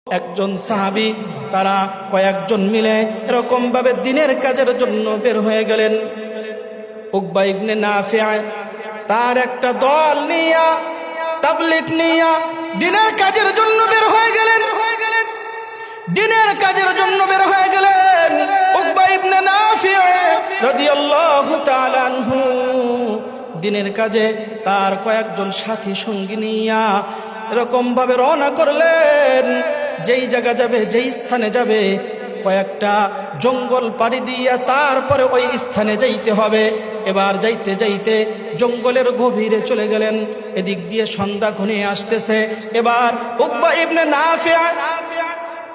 একজন সাহাবী তারা কয়েকজন মিলে এরকম ভাবে দিনের কাজের জন্য বের হয়ে গেলেন। উকবা ইবনে নাফিয়া তার একটা দল নিয়া তাবলীগ নিয়া দিনের কাজের জন্য বের হয়ে গেলেন। দিনের কাজের জন্য বের হয়ে গেলেন। উকবা ইবনে নাফিয়া রাদিয়াল্লাহু তাআলা আনহু দিনের কাজে তার কয়েকজন সাথী সঙ্গী নিয়া এরকম ভাবে রওনা করলেন। যেই জায়গা যাবে, যেই স্থানে যাবে, কয়েকটা জঙ্গল পাড়ি দিয়া তারপরে ওই স্থানে যাইতে হবে। এবার যাইতে যাইতে জঙ্গলের গভীরে চলে গেলেন। এদিক দিয়ে সন্ধ্যা ঘনিয়ে আসতেছে। এবার উকবা ইবনে নাফিয়া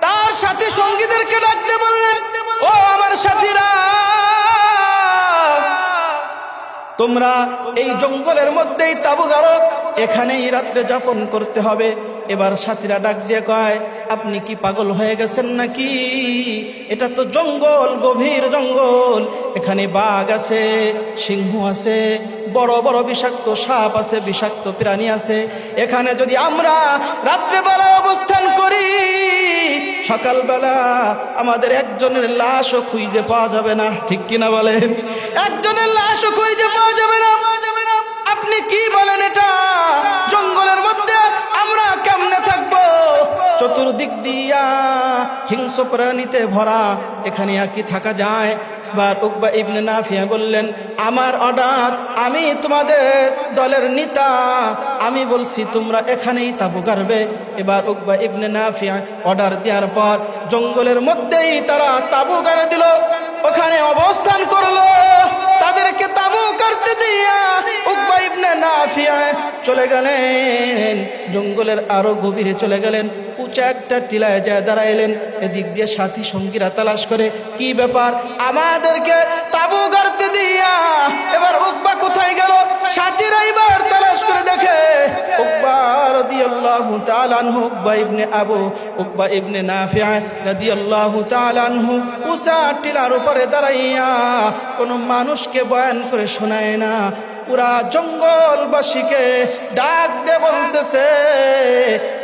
তার সাথী সঙ্গীদেরকে ডাকতে বললেন, ও আমার সাথীরা, তোমরা এই জঙ্গলের মধ্যেই তাঁবু গাড়ো, এখানেই রাত্রে যাপন করতে হবে। এবার সাথীরা ডাক দিয়ে কয়, আপনি কি পাগল হয়ে গেছেন নাকি? এটা তো জঙ্গল, গভীর জঙ্গল, এখানে বাঘ আছে, সিংহ আছে, বড় বড় বিষাক্ত সাপ আছে, বিষাক্ত প্রাণী আছে। এখানে যদি আমরা রাত্রেবেলা অবস্থান করি, সকালবেলা আমাদের একজনের লাশও খুঁজে পাওয়া যাবে না। ঠিক কিনা বলেন? একজনের লাশও খুঁজে পাওয়া যাবে না। আপনি কি বলেন? এটা জঙ্গলের মধ্যে আমরা কেমনে থাকবো? চতুর্দিক দিয়া হিংস্র প্রাণীতে ভরা, এখানে আর কি থাকা যায়? এবার উকবা ইবনে নাফিয়া বললেন, আমার অর্ডার, আমি তোমাদের দলের নেতা, আমি বলছি তোমরা এখানেই তাঁবু গাড়বে। এবার উকবা ইবনে নাফিয়া অর্ডার দেওয়ার পর জঙ্গলের মধ্যেই তারা তাঁবু গাড়ে দিল, ওখানে অবস্থান করলো। তাদেরকে তাঁবু গাড়তে দিয়া উকবা ইবনে নাফিয়া চলে গেলেন, জঙ্গলের আরো গভীরে চলে গেলেন। উঁচা একটা টিলায় যায় দাঁড়াইলেন। এদিক দিয়ে সাথী সঙ্গীরা তালাশ করে, কি ব্যাপার, আমাদেরকে তাঁবু গাড়তে দিয়া এবার উকবা কোথায় গেল? সাথীরা এবার তালাশ করে দেখে উকবা রাদিয়াল্লাহু তাআলা আনহু, উকবা ইবনে নাফিয়া রাদিয়াল্লাহু তাআলা আনহু উঁচা টিলার উপরে দাঁড়াইয়া কোনো মানুষকে বয়ান করে শোনায় না, পুরা জঙ্গলবাসীকে ডাক দিয়ে বলতেছে,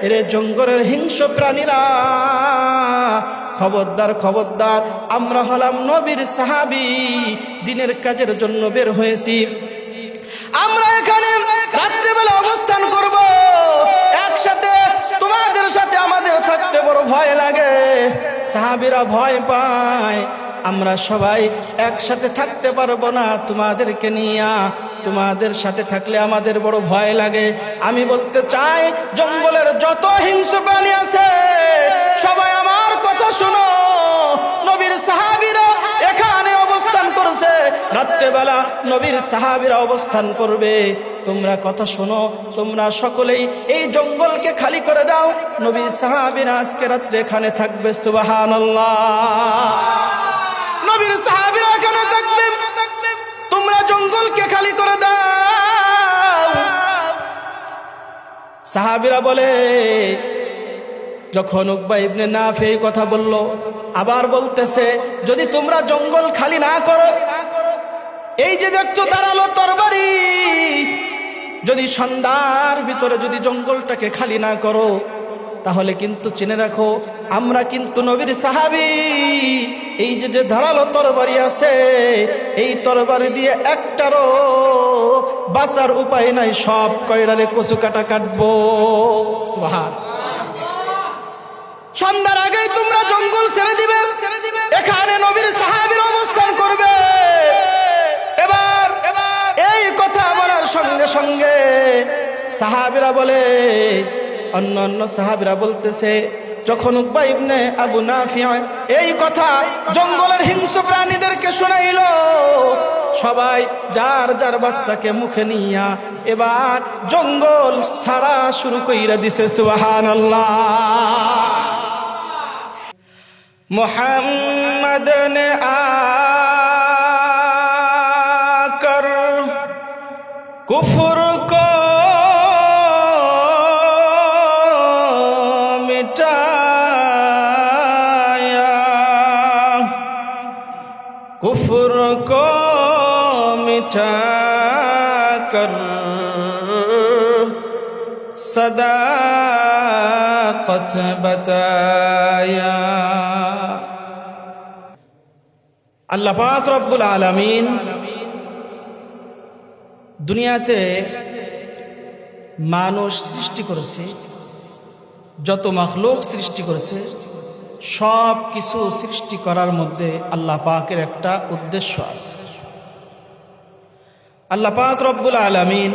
এরে জঙ্গলের হিংস্র প্রাণীরা, খবরদার খবরদার, আমরা হলাম নবীর সাহাবী, দিনের কাজের জন্য বের হয়েছি। আমরা এখানে রাত্রিবেলা অবস্থান করব, একসাথে তোমাদের সাথে আমাদের থাকতে বড় ভয় লাগে। সাহাবীরা ভয় পায়, আমরা সবাই একসাথে থাকতে পারবো না তোমাদেরকে নিয়া, তোমাদের সাথে থাকলে আমাদের বড় ভয় লাগে। আমি বলতে চাই, জঙ্গলের যত হিংস্র প্রাণী আছে সবাই আমার কথা শোনো। নবীর সাহাবীরা এখানে অবস্থান করছে, রাত্রেবেলা নবীর সাহাবীরা অবস্থান করবে। তোমরা কথা শোনো, তোমরা সকলেই এই জঙ্গলকে খালি করে দাও, নবীর সাহাবীরা আজকে রাত্রে এখানে থাকবে। সুবহানাল্লাহ। নবীর সাহাবীরা এখানে থাকবে, তোমরা জঙ্গলকে খালি করে দাও। সাহাবীরা বলে, যখন উকবা ইবনে নাফি কথা বলল, আবার বলতেছে, যদি তোমরা জঙ্গল খালি না করো, এই যে দেখছো দাঁড়ালো তরবারি, যদি সন্ধ্যার ভিতরে যদি জঙ্গলটাকে খালি না করো, তাহলে কিন্তু চিনে রাখো, আমরা কিন্তু নবীর সাহাবী। এই যে ধারালো তরবারি আছে, এই তরবারি দিয়ে একটারও বাঁচার উপায় নাই, সব কয়রারে কচু কাটা কাটবো। সন্ধ্যার আগেই তোমরা জঙ্গল ছেড়ে দিবে, এখানে নবীর সাহাবীর অবস্থান করবে। এবার এই কথা বলার সঙ্গে সঙ্গে সাহাবীরা বলে, অন্য সাহাবীরা বলতেছে, যখন উকবা ইবনে আবু নাফিয়া এই কথা জঙ্গলের হিংস্র প্রাণীদেরকে শোনাইল, সবাই যার যার বাচ্চাকে মুখে নিয়া এবার জঙ্গল ছাড়া শুরু কইরা দিছে। সুবহানাল্লাহ। মুহাম্মদ নে আকর কুফর কো कुफर को मिटा कर सदाकत قد بتايا আল্লাহ পাক রব্বুল আলামিন দুনিয়াতে মানুষ সৃষ্টি করেছে, যত মাখলুক সৃষ্টি করেছে, সব কিছু সৃষ্টি করার মধ্যে আল্লাহ পাকের একটা উদ্দেশ্য আছে। আল্লাহ পাক রব্বুল আলামিন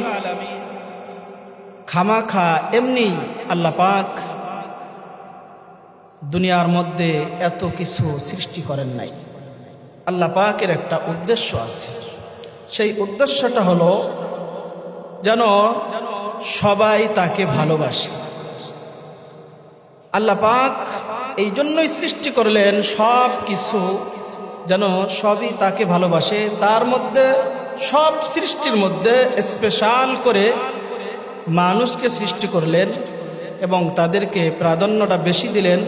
খামাখা এমনি আল্লাহ পাক দুনিয়ার মধ্যে এত কিছু সৃষ্টি করেন নাই। আল্লাহ পাকের একটা উদ্দেশ্য আছে। সেই উদ্দেশ্যটা হলো যেন সবাই তাকে ভালোবাসে। আল্লাহ পাক এই জন্যই সৃষ্টি করলেন সব কিছু যেন সবই তাকে ভালোবাসে। তার মধ্যে সব সৃষ্টির মধ্যে স্পেশাল করে মানুষকে সৃষ্টি করলেন এবং তাদেরকে প্রাধান্যটা বেশি দিলেন।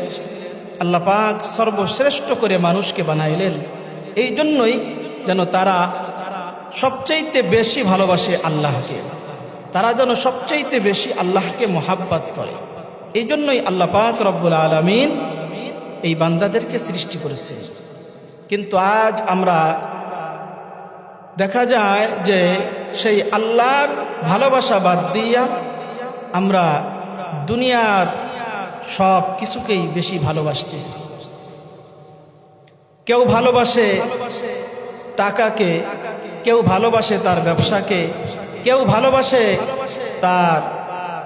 আল্লাহ পাক সর্বশ্রেষ্ঠ করে মানুষকে বানাইলেন এই জন্যই যেন তারা সবচাইতে বেশি ভালোবাসে আল্লাহকে, তারা যেন সবচাইতে বেশি আল্লাহকে মোহাব্বত করে। এই জন্যই আল্লাহ পাক রব্বুল আলামিন এই বান্দাদেরকে সৃষ্টি করেছে। কিন্তু আজ আমরা দেখা যায় যে সেই আল্লাহর ভালোবাসা বাদ দিয়া আমরা দুনিয়ার সব কিছুকেই বেশি ভালোবাসতেছি। কেউ ভালোবাসে টাকাকে, কেউ ভালোবাসে তার ব্যবসাকে, কেউ ভালোবাসে তার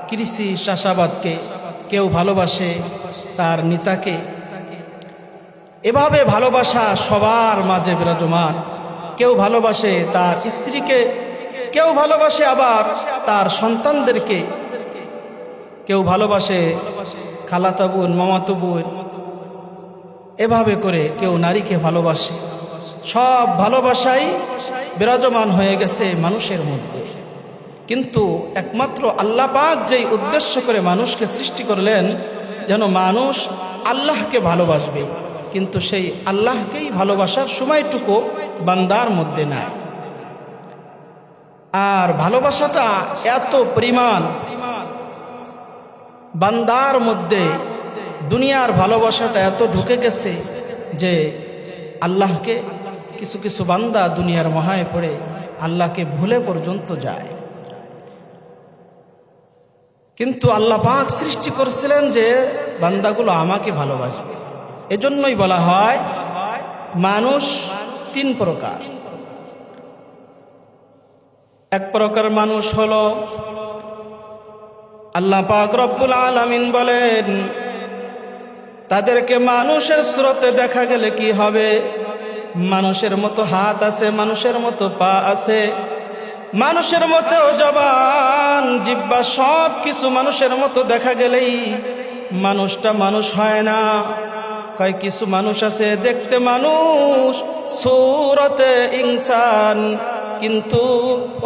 কৃষি চাষাবাদকে, কেউ ভালোবাসে তার নেতাকে। এভাবে ভালোবাসা সবার মাঝে বিরাজমান। কেউ ভালোবাসে তার স্ত্রীকে, কেউ ভালোবাসে আবার তার সন্তানদেরকে, কেউ ভালোবাসে খালাতো বোন, মামাতো বোন, এভাবে করে কেউ নারীকে ভালোবাসে। সব ভালোবাসাই বিরাজমান হয়ে গেছে মানুষের মধ্যে। কিন্তু একমাত্র আল্লাহ পাক যেই উদ্দেশ্য করে মানুষকে সৃষ্টি করলেন যেন মানুষ আল্লাহকে ভালোবাসবে, কিন্তু সেই আল্লাহকেই ভালোবাসার সময়টুকু বান্দার মধ্যে নাই। আর ভালোবাসাটা এত পরিমাণ বান্দার মধ্যে, দুনিয়ার ভালোবাসাটা এত ঢুকে গেছে যে আল্লাহকে কিছু কিছু বান্দা দুনিয়ার মহায় পড়ে আল্লাহকে ভুলে পর্যন্ত যায়। কিন্তু আল্লাহ পাক সৃষ্টি করেছিলেন যে বান্দাগুলো আমাকে ভালোবাসবে। এজন্যই বলা হয় মানুষ তিন প্রকার। এক প্রকার মানুষ হলো আল্লাহ পাক রব্বুল আলামিন বলেন তাদেরকে মানুষের স্রোতে দেখা গেলে কি হবে, মানুষের মতো হাত আছে, মানুষের মতো পা আছে, মানুষের মতো জবান জিহ্বা, সব কিছু মানুষের মতো দেখা গেলেই মানুষটা মানুষ হয় না। কয় কিছু মানুষ আছে দেখতে মানুষ, সূরতে ইনসান, কিন্তু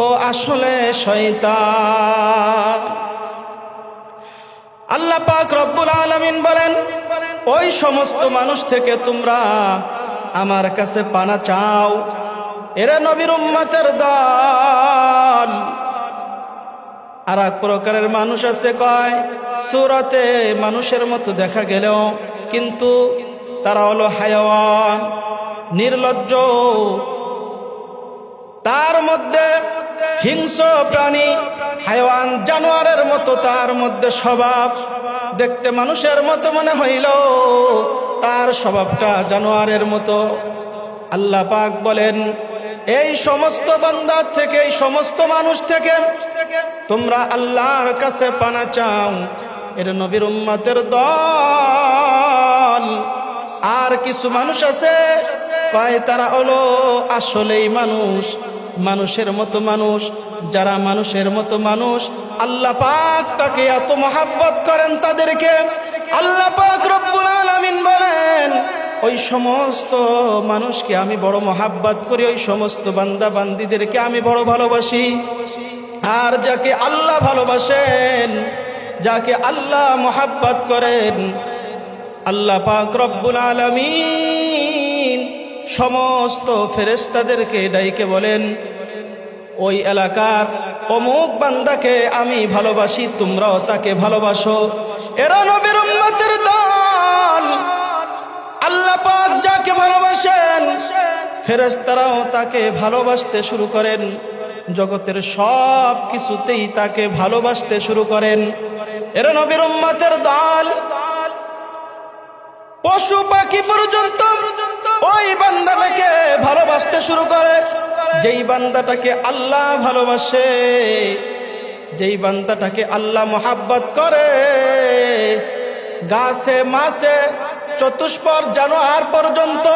ও আসলে শয়তান। আল্লাহ পাক রব্বুল আলামিন বলেন ওই সমস্ত মানুষ থেকে তোমরা আমার কাছে পানা চাও, এরা নবীর উম্মতের দল। আর এক প্রকারের মানুষ আছে কয় সূরতে মানুষের মতো দেখা গেলেও কিন্তু তারা হলো হায়াওয়ান, নির্লজ্জ, তার মধ্যে হিংস্র প্রাণী, হায়াওয়ান জানোয়ারের মতো তার মধ্যে স্বভাব। দেখতে মানুষের মতো মনে হইল তার স্বভাবটা জানোয়ারের মতো। আল্লাহ পাক বলেন এই সমস্ত বান্দা থেকে, এই সমস্ত মানুষ থেকে তোমরা আল্লাহর কাছে পানা চাও, এর নবীর উম্মতের দল। আর কিছু মানুষ আছে কয় তারা হলো আসলেই মানুষ, মানুষের মতো মানুষ। যারা মানুষের মতো মানুষ আল্লাহ পাক তাকে এত মহাব্বত করেন, তাদেরকে আল্লাহ পাক রব্বুল আলামিন বলেন ওই সমস্ত মানুষকে আমি বড় মহাব্বত করি, ওই সমস্ত বান্দা বান্দীদেরকে আমি বড় ভালোবাসি। আর যাকে আল্লাহ ভালোবাসেন, যাকে আল্লাহ মহাব্বত করেন, আল্লাহ পাক রব্বুল আলামিন সমস্ত ফেরেশতাদেরকে ডাইকে বলেন ওই এলাকার অমুক বান্দাকে আমি ভালোবাসি, তোমরাও তাকে ভালোবাসো। এরা নবীর উম্মতের দল। আল্লাহ পাক যাকে ভালোবাসেন ফেরেশতারাও তাকে ভালোবাসতে শুরু করেন, জগতের সব কিছুতেই তাকে ভালোবাসতে শুরু করেন। এরা নবীর উম্মতের দল। পশু পাখি পর্যন্ত ওই বান্দাটাকে ভালোবাসতে শুরু করে, যেই বান্দাটাকে আল্লাহ ভালোবাসে, যেই বান্দাটাকে আল্লাহ মোহাব্বত করে। গাছে মাছে চতুষ্পর জানোয়ার পর্যন্ত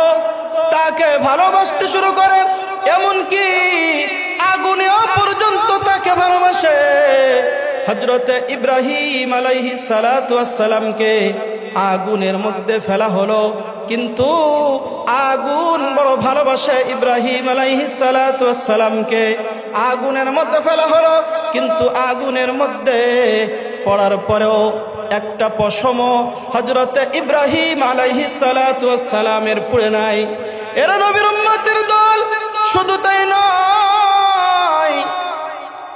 তাকে ভালোবাসতে শুরু করে, এমনকি আগুনেও পর্যন্ত তাকে ভালোবাসে। হযরতে ইব্রাহিম আলাইহিস সালাতু ওয়াস সালামকে আগুনের মধ্যে ফেলা হলো, কিন্তু আগুন বড় ভালোবাসে ইব্রাহিম আলাইহিস সালাতু ওয়াস সালামকে। আগুনের মধ্যে ফেলা হলো, কিন্তু আগুনের মধ্যে পড়ার পরেও একটা পশমও হযরতে ইব্রাহিম আলাইহিস সালাতু ওয়াস সালামের পুড়ে নাই। এরা নবীর উম্মতের দল। শুধু তাই নয়,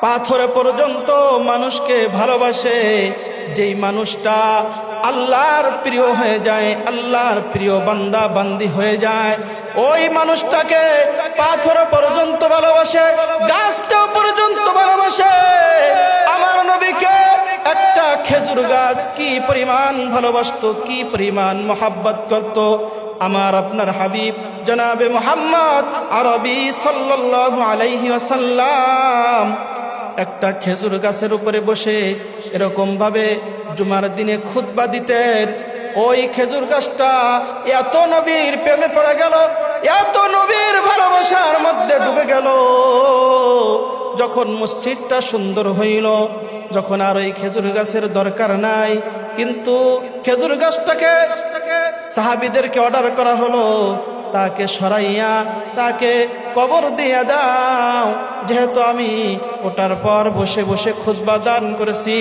পাথরে পর্যন্ত মানুষকে ভালোবাসে। যেই মানুষটা আল্লাহর প্রিয় হয়ে যায়, আল্লাহর প্রিয় বান্দা বান্দি হয়ে যায়, ওই মানুষটাকে পাথরে পর্যন্ত ভালোবাসে, গাছটাও পর্যন্ত ভালোবাসে। আমার নবীকে একটা খেজুর গাছ কি পরিমাণ ভালোবাসতো, কি পরিমাণ মোহাব্বত করত। আমার আপনার হাবিব জনাবে মুহাম্মদ আরবি সাল্লাল্লাহু আলাইহি ওয়াসাল্লাম একটা খেজুর গাছের উপরে বসে এরকম ভাবে জুমার দিনে খুতবা দিতেন। ওই খেজুর গাছটা এত নবীর প্রেমে পড়ে গেল, এত নবীর ভালোবাসার মধ্যে ডুবে গেল। যখন মসজিদটা সুন্দর হইল, যখন আর ওই খেজুর গাছের দরকার নাই, কিন্তু খেজুর গাছটাকে সাহাবীদেরকে অর্ডার করা হলো, তাকে সরাইয়া তাকে কবর দিয়ে দাও, যেহেতু আমি ওটার পর বসে বসে খুতবা দান করেছি।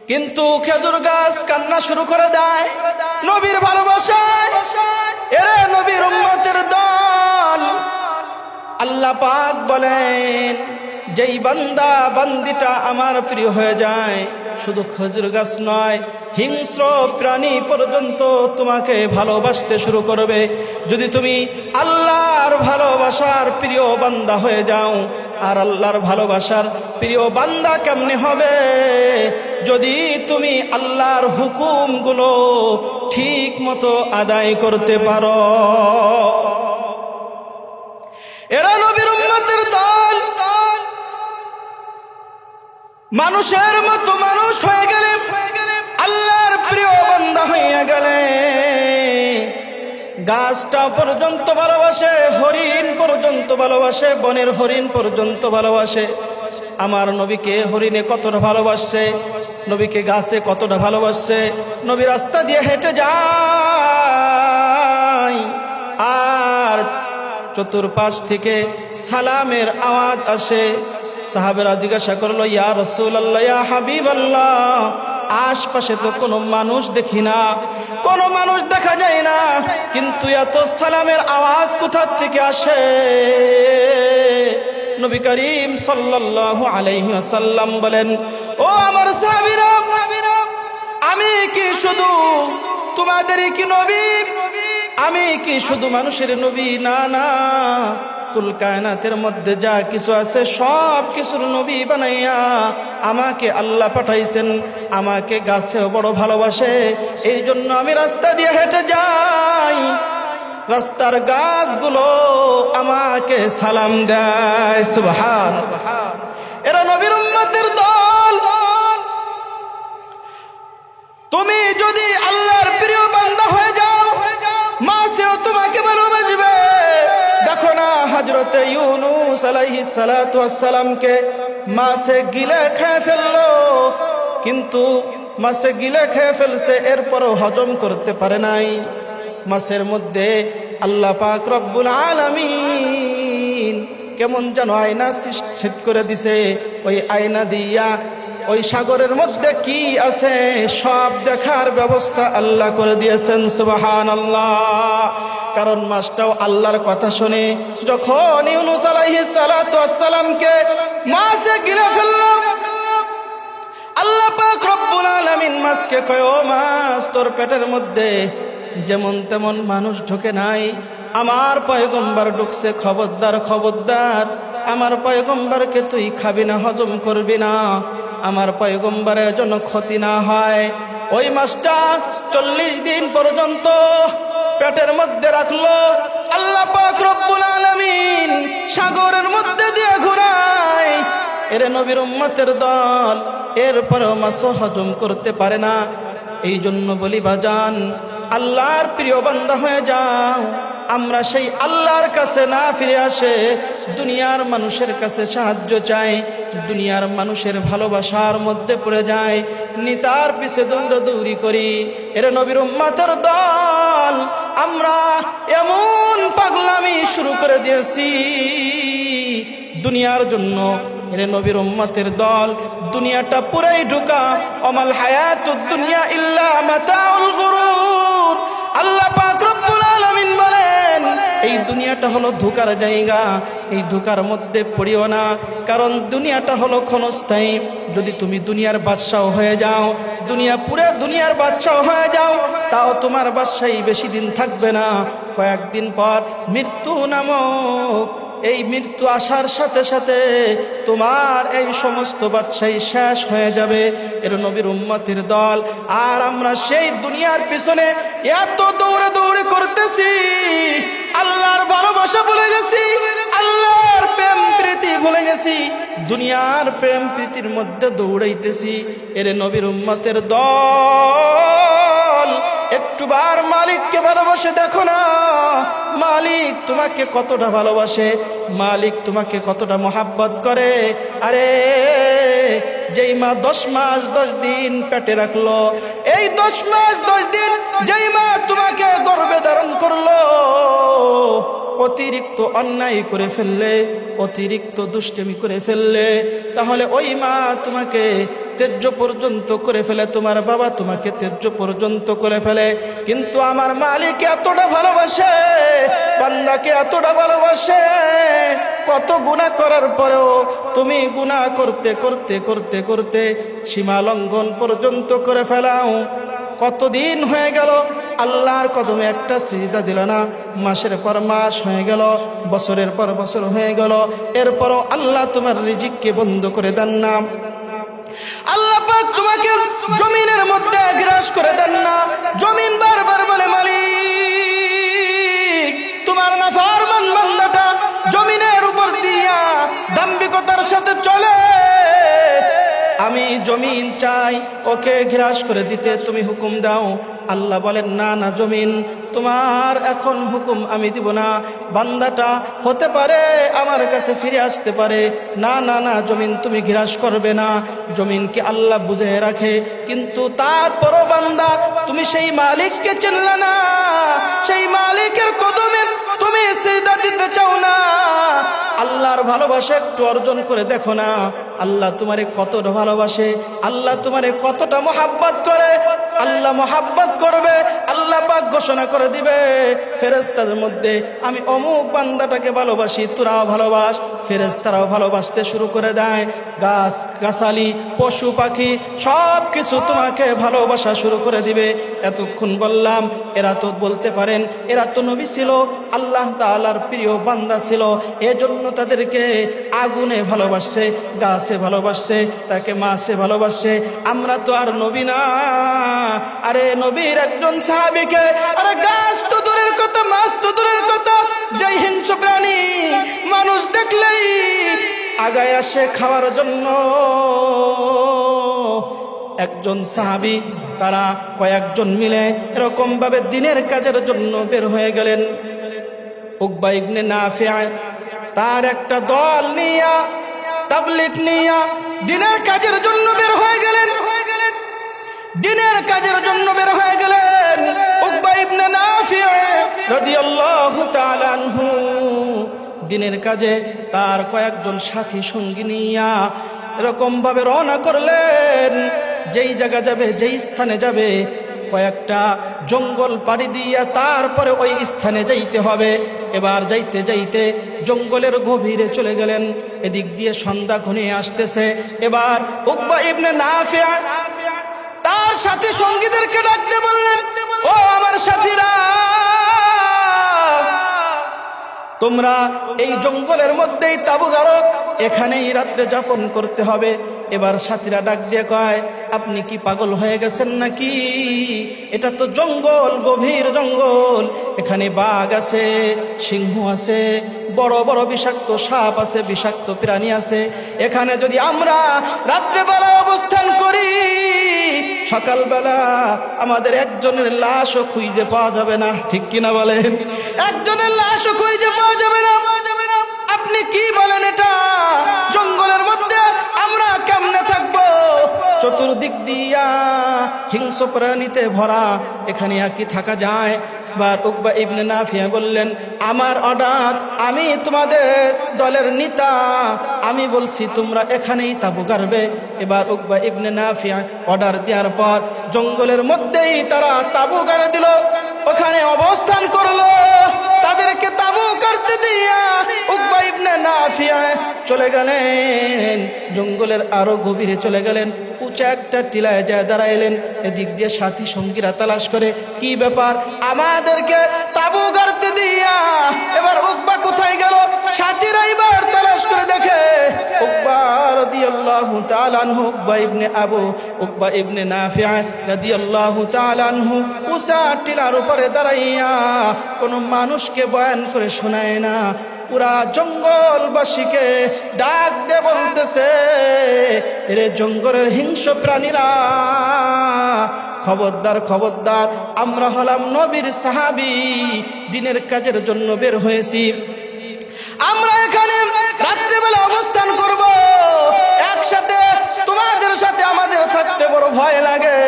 কিন্তু খেজুর গাছ কান্না শুরু করে দেয় নবীর ভালোবাসায়। এরা নবীর উম্মতের দল। আল্লাহ পাক বলেন, যেই বান্দা বান্দিটা আমার প্রিয় হয়ে যায়, শুধু খেজুর গাছ নয়, হিংস্র প্রাণী পর্যন্ত তোমাকে ভালোবাসতে শুরু করবে। যদি তুমি আল্লাহর ভালোবাসার প্রিয় বান্দা হয়ে যাও। আর আল্লাহর ভালোবাসার প্রিয় বান্দা কেমনে হবে? যদি তুমি আল্লাহর হুকুমগুলো ঠিক মতো আদায় করতে পারো। এরা নবীর উম্মতের দল। মানুষের মতো মানুষ হয়ে গেলে, আল্লাহর প্রিয় বান্দা হয়ে গেলে, গাছটা পর্যন্ত ভালোবাসে, হরিণ পর্যন্ত ভালোবাসে, বনের হরিণ পর্যন্ত ভালোবাসে। আমার নবীকে হরিণে কতটা ভালোবাসছে, নবীকে গাছে কতটা ভালোবাসছে। নবী রাস্তা দিয়ে হেঁটে যায়, আর চতুর্পাশ থেকে সালামের আওয়াজ আসে। সাহাবেরা জিজ্ঞাসা করলো, ইয়া রাসূলুল্লাহ, ইয়া হাবিবাল্লাহ, আশপাশে তো কোনো মানুষ দেখি না, কোনো মানুষ দেখা যায় না, কিন্তু এত সালামের আওয়াজ কোথা থেকে আসে? নবী করিম সাল্লাল্লাহু আলাইহি ওয়াসাল্লাম বলেন, ও আমার সাহাবীরা, আমি কি শুধু তোমাদেরই কি নবী? আমি কি শুধু মানুষের নবী? না না, কুল কায়নাতের মধ্যে যা কিছু আছে সব কিছুর নবী বানাইয়া আমাকে আল্লাহ পাঠাইছেন। আমাকে গাছেও বড় ভালোবাসে, এই জন্য আমি রাস্তা দিয়ে হেঁটে যাই, রাস্তার গাছগুলো আমাকে সালাম দেয়। সুবহানাল্লাহ। এরা নবীর উম্মতের দল। তুমি যদি আল্লাহর প্রিয় বান্দা হয়ে যাও, মাছেও তোমাকে ভালোবাসবে। দেখো না, হযরতে ইউনূস আলাইহিস সালাতু ওয়াস সালামকে মাছে গিলে খেয়ে ফেললো, কিন্তু মাছে গিলে খেয়ে ফেলছে, এরপরও হজম করতে পারে নাই। মাছের মধ্যে আল্লাহ পাক রব্বুল আলামিন কেমন যেন আয়না সেট করে দিছে। ওই আয়না দিয়া ওই সাগরের মধ্যে কি আছে সব দেখার ব্যবস্থা আল্লাহ করে দিয়েছেন। সুবহানাল্লাহ। কারণ মাছটাও আল্লাহর কথা শুনে যখন ইউনূস আলাইহিস সালাতু ওয়াস সালামকে মাছে গিলে ফেলল, আল্লাহ পাক রব্বুল আলামিন মাছকে কয়, ও মাছ, তোর পেটের মধ্যে যেমন তেমন মানুষ ঢোকে নাই, আমার পয়গম্বর ঢুকছে, খবরদার খবরদার, আমার পয়গম্বরকে তুই খাবি না, হজম করবি না, আমার পয়গম্বরের জন্য ক্ষতি না হয়। ওই মাছটা 40 দিন পর্যন্ত পেটের মধ্যে রাখলো। আল্লাহ পাক রব্বুল আলামিন সাগরের মধ্যে দিয়ে ঘুরায়। এরে নবীর উম্মতের দল, এরপরেও মাছ হজম করতে পারে না। এই জন্য বলি বাজান, আল্লাহর প্রিয় বান্দা হয়ে যাও। আমরা সেই আল্লাহর কাছে না ফিরে আসে দুনিয়ার মানুষের কাছে সাহায্য চাই, দুনিয়ার মানুষের ভালোবাসার মধ্যে পড়ে যায়, নিতার পিছে দৌড়াদৌড়ি করি। এর নবীর উম্মতের দল, আমরা এমন পাগলামি শুরু করে দিয়েছি দুনিয়ার জন্য। এরে নবীর উম্মতের দল, দুনিয়াটা পুরাই ঢোকা। অমাল হায়াতুদ দুনিয়া ইল্লা মাতাউল গুরুর। আল্লাহ পাক রব্বুল আলামিন বলেন, এই দুনিয়াটা হলো ধোঁকার জায়গা, এই ধোঁকার মধ্যে পড়িও না, কারণ দুনিয়াটা হলো ক্ষণস্থায়ী। যদি তুমি দুনিয়ার বাদশাহ হয়ে যাও, পুরো দুনিয়ার বাদশাহ হয়ে যাও, তাও তোমার বাদশাহী বেশি দিন থাকবে না। কয়েকদিন পর মৃত্যু নামক এই মৃত্যু আসার সাথে সাথে তোমার এই সমস্ত বাদশাহী শেষ হয়ে যাবে। এর নবীর উম্মতের দল, আর আমরা সেই দুনিয়ার পিছনে এত দৌড়াদৌড়ি করতেছি, আল্লাহর ভালোবাসা ভুলে গেছি, আল্লাহর প্রেম প্রীতি ভুলে গেছি, দুনিয়ার প্রেম প্রীতির মধ্যে দৌড়াইতেছি। এর নবীর উম্মতের দল, একটুবার মালিককে ভালোবাসে দেখো না, মালিক তোমাকে কতটা ভালোবাসে, মালিক তোমাকে কতটা মহাব্বত করে। আরে যেই মা 10 মাস 10 দিন পেটে রাখলো, এই 10 মাস 10 দিন যেই মা তোমাকে গর্ভে ধারণ করলো, অতিরিক্ত অন্যায় করে ফেললে, অতিরিক্ত দুষ্টুমি করে ফেললে, তাহলে ওই মা তোমাকে তেজ্য পর্যন্ত করে ফেলে, তোমার বাবা তোমাকে তেজ্য পর্যন্ত করে ফেলে। কিন্তু আমার মালিক এতটা ভালোবাসে, বান্দাকে এতটা ভালোবাসে, কত গুনাহ করার পরেও তুমি গুনাহ করতে করতে করতে করতে সীমা লঙ্ঘন পর্যন্ত করে ফেলাও। কতদিন হয়ে গেল আল্লাহর কদমে একটা সিজদা দিল না, মাসের পর মাস হয়ে গেল, বছরের পর বছর হয়ে গেল, এরপরও আল্লাহ তোমার রিজিককে বন্ধ করে দেন না। আল্লাহ পাক তোমাকে জমিনের মধ্যে গ্রাস করে দেন না। জমিন বারবার বলে, মালিক তোমার নাফরমান বান্দাটা জমিনের উপর দিয়া দাম্ভিকতার সাথে চলে, আমি জমিন চাই ওকে গ্রাস করে দিতে, তুমি হুকুম দাও। আল্লাহ বলেন, না না জমিন, তোমার এখন হুকুম আমি দিব না, বান্দাটা হতে পারে আমার কাছে ফিরে আসতে পারে। না না না জমিন, তুমি গ্রাস করবে না। জমিনকে আল্লাহ বুঝে রাখে, কিন্তু তারপরও বান্দা তুমি সেই মালিককে চিনলে না, সেই মালিকের কদমে তুমি সিজদা দিতে চাও না। আল্লাহর ভালোবাসা একটু অর্জন করে দেখো না, আল্লাহ তোমারে কতটা ভালোবাসে, আল্লাহ তোমারে কতটা মহাব্বত করে। আল্লাহ মহাব্বত করবে, আল্লাহ পাক ঘোষণা করে দিবে ফেরেশতাদের মধ্যে, আমি অমুক বান্দাটাকে ভালোবাসি, তোরাও ভালোবাস। ফেরেশতারাও ভালোবাসতে শুরু করে দেয়, গাছ গাছালি পশু পাখি সব কিছু তোমাকে ভালোবাসা শুরু করে দিবে। এতক্ষণ বললাম, এরা তো বলতে পারেন এরা তো নবী ছিল, আল্লাহ তাআলার প্রিয় বান্দা ছিল, এজন্য তাদেরকে আগুনে ভালোবাসছে, গাছে ভালোবাসছে, তাকে মাছে ভালোবাসছে। আমরা তো আর নবী না। আরে নবীর একজন সাহাবীকে, আরে গাছ তো দূরের কথা, মাছ তো দূরের কথা, যেই হিংস্র প্রাণী মানুষ দেখলেই আগায় আসে খাওয়ার জন্য, একজন সাহাবী তারা কয়েকজন মিলে এরকম ভাবে দিনের কাজের জন্য বের হয়ে গেলেন। উকবা ইবনে নাফি তার একটা দল নিয়া, তাবলীগ নিয়া দিনের কাজের জন্য বের হয়ে গেলেন, দিনের কাজের জন্য বের হয়ে গেলেন। উকবা ইবনে নাফি রাদিয়াল্লাহু তাআলা আনহু দিনের কাজে তার কয়েকজন সাথী সঙ্গী নিয়া এরকম ভাবে রওনা করলেন। যেই জায়গা যাবে, যেই স্থানে যাবে, কয়েকটা জঙ্গল পাড়ি দিয়া তারপরে ওই স্থানে যাইতে হবে। এবার যাইতে যাইতে জঙ্গলের গভীরে চলে গেলেন। এদিক দিয়ে সন্ধ্যা ঘনিয়ে আসতেছে। এবার উকবা ইবনে নাফিয়া তার সাথী সঙ্গীদেরকে ডাকতে বললেন, ও আমার সাথীরা, তোমরা এই জঙ্গলের মধ্যেই তাবু গাড়ো, এখানেই রাত্রে যাপন করতে হবে। এবার সাথীরা ডাক দিয়ে কয়, আপনি কি পাগল হয়ে গেছেন নাকি? এটা তো জঙ্গল, গভীর জঙ্গল, এখানে বাঘ আছে, সিংহ আছে, বড় বড় বিষাক্ত সাপ আছে, বিষাক্ত প্রাণী আছে। এখানে যদি আমরা রাত্রেবেলা অবস্থান করি, সকালবেলা আমাদের একজনের লাশও খুঁজে পাওয়া যাবে না। ঠিক কিনা বলেন? একজনের লাশও খুঁজে পাওয়া যাবে না। আপনি কি বলেন? এটা জঙ্গলের মধ্যে আমরা কেমনে থাকবো? চতুর্দিক দিয়া হিংস্র প্রাণীতে ভরা, এখানে আর কি থাকা যায়? বার উকবা ইবনে নাফিয়া বললেন, আমার অর্ডার, আমি তোমাদের দলের নেতা, আমি বলছি তোমরা এখানেই তাবু গাড়বে। এবার উকবা ইবনে নাফিয়া অর্ডার দেওয়ার পর জঙ্গলের মধ্যেই তারা তাবু গাড়ে দিল, ওখানে অবস্থান করলো। তাদেরকে তাবু গাড়তে দিয়া উকবা ইবনে নাফিয়া চলে গেলেন, জঙ্গলের আরো গভীরে চলে গেলেন। উঁচা একটা টিলায় যায় দাঁড়াইলেন। এদিক দিয়ে সাথী সঙ্গীরা তালাশ করে, কি ব্যাপার, আমাদেরকে তাবু গাড়তে দিয়া এবার উকবা কোথায় গেল? সাথীরা এবার তালাশ করে দেখে উকবা রাদিয়াল্লাহু তাআলা আনহু, উকবা ইবনে নাফিয়া রাদিয়াল্লাহু তাআলা আনহু উঁচা টিলার উপরে দাঁড়াইয়া কোনো মানুষকে বয়ান করে শোনায় না, পুরা জঙ্গলবাসীকে ডাক দিয়ে বলতেছে, এরে জঙ্গলের হিংস্র প্রাণীরা, খবরদার খবরদার, আমরা হলাম নবীর সাহাবী, দিনের কাজের জন্য বের হয়েছি, আমরা এখানে রাত্রিবেলা অবস্থান করব, একসাথে তোমাদের সাথে আমাদের থাকতে বড় ভয় লাগে।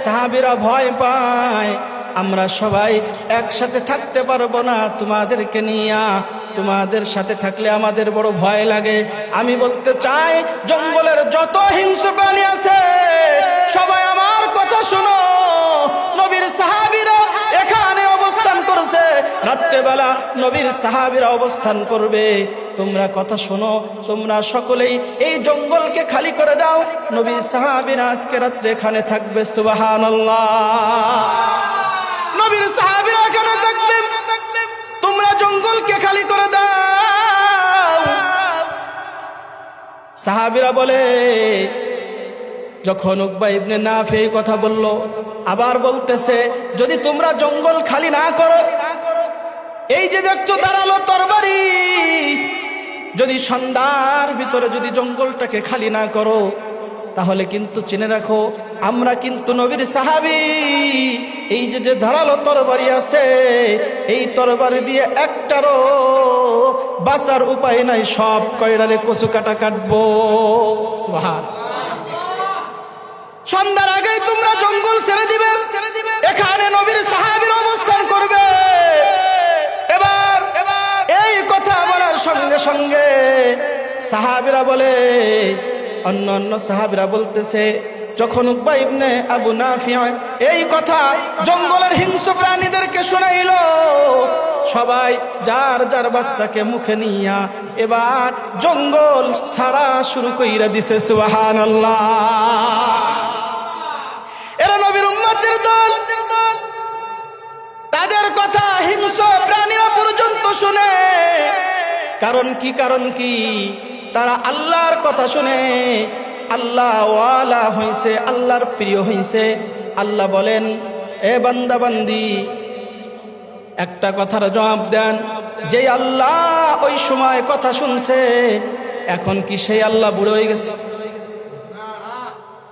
সাহাবীরা ভয় পায়, আমরা সবাই একসাথে থাকতে পারবো না তোমাদেরকে নিয়ে, তোমাদের সাথে থাকলে আমাদের বড় ভয় লাগে। আমি বলতে চাই, জঙ্গলের যত হিংস্র প্রাণী আছে সবাই আমার কথা শোনো, নবীর সাহাবীরা এখানে অবস্থান করছে, রাত্রেবেলা নবীর সাহাবীরা অবস্থান করবে, তোমরা কথা শোনো, তোমরা সকলেই এই জঙ্গলকে খালি করে দাও, নবীর সাহাবীরা আজকে রাত্রে এখানে থাকবে। সুবহানাল্লাহ। নবীর সাহাবীরা এখানে থাকবে, তোমরা জঙ্গলকে খালি করে দাও। সাহাবীরা বলে, যখন উকবা ইবনে নাফি কথা বলল, আবার বলতেছে, যদি তোমরা জঙ্গল খালি না করো, এই যে দেখছো দাঁড়ালো তরবারি, যদি সন্ধ্যার ভিতরে যদি জঙ্গলটাকে খালি না করো, তাহলে কিন্তু চিনে রাখো, আমরা কিন্তু নবীর সাহাবী, এই যে ধারালো তরবারি আছে, এই তরবারি দিয়ে একটারও বাঁচার উপায় নাই, সব কয়রারে কচু কাটা কাটবো। সন্ধ্যার আগেই তোমরা জঙ্গল ছেড়ে দিবে, এখানে নবীর সাহাবীর অবস্থান করবে। এবার এই কথা বলার সঙ্গে সঙ্গে সাহাবীরা বলে, অন্য সাহাবীরা বলতেছে, যখন উকবা ইবনে আবু নাফিয়া এই কথা জঙ্গলের হিংস্র প্রাণীদেরকে শোনাইল, সবাই যার যার বাচ্চাকে মুখে নিয়া এবার জঙ্গল ছাড়া শুরু কইরা দিছে। সুবহানাল্লাহ। এরা নবীর উম্মতের দল, তাদের কথা হিংস্র প্রাণীরা পর্যন্ত শুনে। কারণ কি? তারা আল্লাহর কথা শুনে আল্লাহ ওয়ালা হইছে, আল্লাহর প্রিয় হইছে। আল্লাহ বলেন, এ বান্দা বান্দি, একটা কথার জবাব দেন, যে আল্লাহ ওই সময় কথা শুনছে, এখন কি সেই আল্লাহ বুড়ো হয়ে গেছে?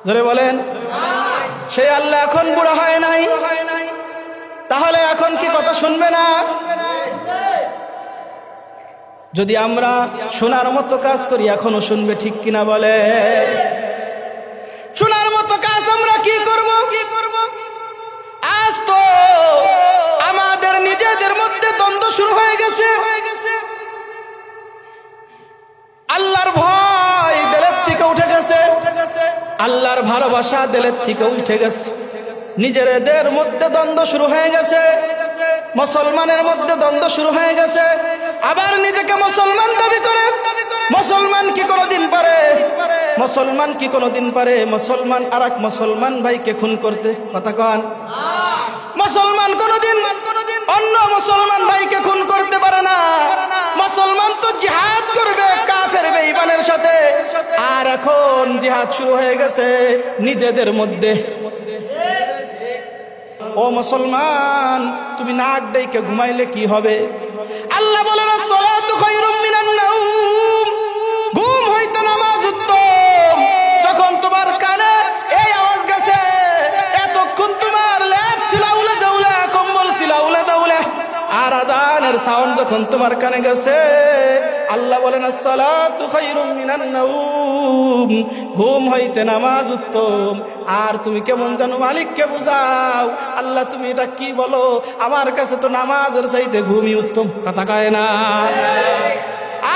ধরে বলেন, সেই আল্লাহ এখন বুড়ো হয় নাই, তাহলে এখন কি কথা শুনবে না? যদি আমরা শোনার মতো কাজ করি, এখনো শুনবে। ঠিক কিনা বলে? শোনার মতো কাজ আমরা কি করব? আজ তো আমাদের নিজেদের মধ্যে দ্বন্দ্ব শুরু হয়ে গেছে। আল্লাহর ভয় দিলের থেকে উঠে গেছে, আল্লাহর ভালোবাসা দিলের থেকে উঠে গেছে। নিজেদের মধ্যে দ্বন্দ্ব শুরু হয়ে গেছে, মুসলমানের মধ্যে দ্বন্দ্ব শুরু হয়ে গেছে। আবার নিজেকে মুসলমান দাবি করে। মুসলমান কি কোনোদিন পারে, মুসলমান কি কোনোদিন পারে মুসলমান আর এক মুসলমান ভাইকে খুন করতে? কথা কন। মুসলমান কোনোদিন অন্য মুসলমান ভাইকে খুন করতে পারে না। মুসলমান তো জিহাদ করবে কাফের বেঈমানের সাথে, আর এখন জিহাদ শুরু হয়ে গেছে নিজেদের মধ্যে। ও মুসলমান, তুমি নাক ডেকে ঘুমাইলে কি হবে? আল্লাহ বলেন সালাতু খায়রুম মিনান নাওম, ঘুম হইতে নামাজ উত্তম। যখন তোমার কানে এই আওয়াজ গেছে, এতক্ষণ তোমার লেপ সিলাউলা দাউলা, কম্বল সিলাউলা দাউলা, আর আজানের সাউন্ড যখন তোমার কানে গেছে, আল্লাহ বলেন সালাতু খায়রুম মিনান নাওম, ঘুম হইতে নামাজ উত্তম। আর তুমি কেমন জানো মালিককে বুঝাও, আল্লাহ তুমি এটা কি বলো? আমার কাছে তো নামাজের চাইতে ঘুমই উত্তম। কথা কয় না?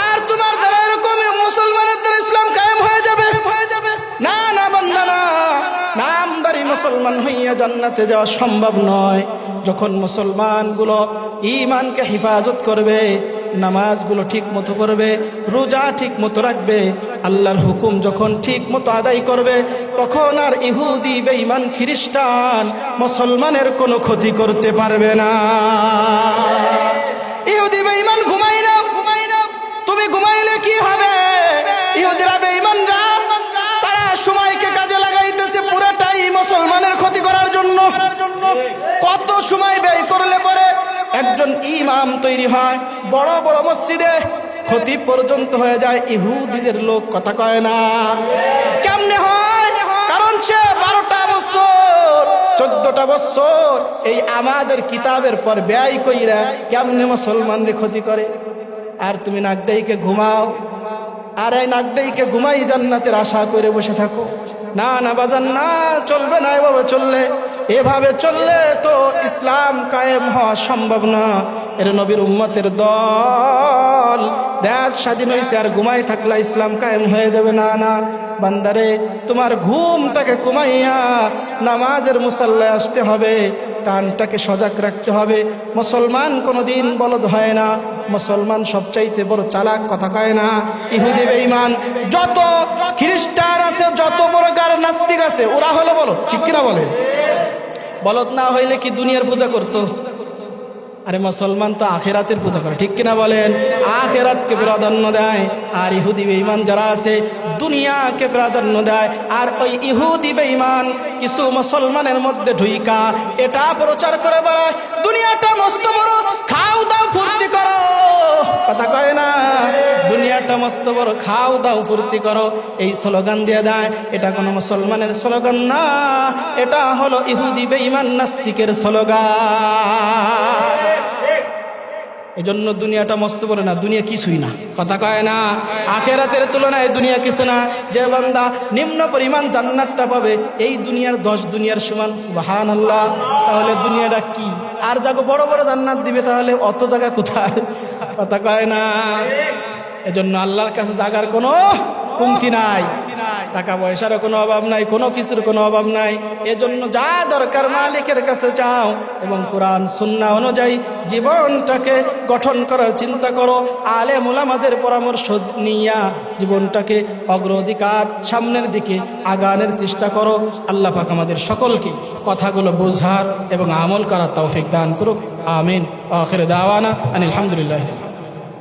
আর তোমার দ্বারা এরকম মুসলমানের দ্বারা ইসলাম কায়েম হয়ে যাবে? না না বান্দা, না, নামদারি মুসলমান হইয়া জান্নাতে যাওয়া সম্ভব নয়। যখন মুসলমানগুলো ঈমানকে হেফাজত করবে, নামাজগুলো ঠিক মতো করবে, রোজা ঠিক মতো রাখবে, আল্লাহর হুকুম যখন ঠিক মতো আদায় করবে, তখন আর ইহুদি বেঈমান খ্রিস্টান মুসলমানের কোনো ক্ষতি করতে পারবে না। ইহুদি বেঈমান ঘুমাই না, তুমি ঘুমাইলে কি হবে? ইহুদিরা বেঈমানরা তারা সময়কে কাজে লাগাইতেছে পুরোটাই মুসলমানের ক্ষতি করার জন্য। কত সময় ব্যয় করলে পরে একজন ইমাম তৈরি হয়, বড় বড় মসজিদে খতিব পর্যন্ত হয়ে যায় ইহুদিদের লোক। কথা কয় না? কেমনে হয়? কারণ সে 12টা বছর 14টা বছর এই আমাদের কিতাবের পর ব্যয় কইরা কেমনে মুসলমানদের ক্ষতি করে। আর তুমি নাক ডাইকে ঘুমাও, আর এই নাক ডাইকে ঘুমাই জান্নাতের আশা করে বসে থাকো। না না বাজান, না, চলবে না। এভাবে চললে তো ইসলাম কায়েম হওয়া সম্ভব না। এর নবীর উম্মতের দল, দেশ স্বাধীন হয়েছে আর ঘুমাই থাকলে ইসলাম কায়েম হয়ে যাবে? না না বান্দারে, তোমার ঘুমটাকে কমাইয়া নামাজের মুসাল্লায় আসতে হবে, কানটাকে সজাগ রাখতে হবে। মুসলমান কোনোদিন বলদ হয় না, মুসলমান সবচাইতে বড় চালাক। কথা কয় না? ইহুদি বেঈমান যত খ্রিস্টান আছে, যত বড় গার নাস্তিক আছে, ওরা হলো বলদ। ঠিক কিনা বলে? বলদ না হইলে কি দুনিয়ার পূজা করতো? আরে মুসলমান তো আখেরাতের পূজা করে। ঠিক কিনা বলেন? আখেরাতকে প্রাধান্য দেয়। আর ইহুদি বেঈমান যারা আছে দুনিয়াকে প্রাধান্য দেয়। আর ওই ইহুদি বেঈমান কিছু মুসলমানের মধ্যে ঢুইকা এটা প্রচার করে বেড়ায়, দুনিয়াটা মস্ত বড়, খাও দাও ফুর্তি করো। কথা কয় না? দুনিয়াটা মস্ত বড়, খাও দাও ফুর্তি করো, এই স্লোগান দিয়ে যায়। এটা কোনো মুসলমানের স্লোগান না, এটা হলো ইহুদি বেঈমান নাস্তিকের স্লোগান। এজন্য দুনিয়াটা মস্ত বলে না, দুনিয়া কিছুই না। কথা কয় না? আখেরাতের তুলনায় দুনিয়া কিছু না। যে বান্দা নিম্ন পরিমাণ জান্নাতটা পাবে, এই দুনিয়ার 10 দুনিয়ার সমান। সুবহানাল্লাহ। তাহলে দুনিয়াটা কি? আর যাকে বড় বড় জান্নাত দিবে, তাহলে অত জায়গা কোথায়? কথা কয় না? এজন্য আল্লাহর কাছে জাগার কোনো কমতি নাই, টাকা পয়সারও কোনো অভাব নাই, কোনো কিছুর কোনো অভাব নাই। এজন্য যা দরকার মালিকের কাছে চাও এবং কোরআন সুন্নাহ অনুযায়ী জীবনটাকে গঠন করার চিন্তা করো। আলেম উলামাদের পরামর্শ নিয়া জীবনটাকে অগ্রাধিকার সামনের দিকে আগানোর চেষ্টা করো। আল্লাহ পাক আমাদের সকলকে কথাগুলো বোঝার এবং আমল করার তৌফিক দান করুক। আমিন। আখির দাওয়ানা আলহামদুলিল্লাহ।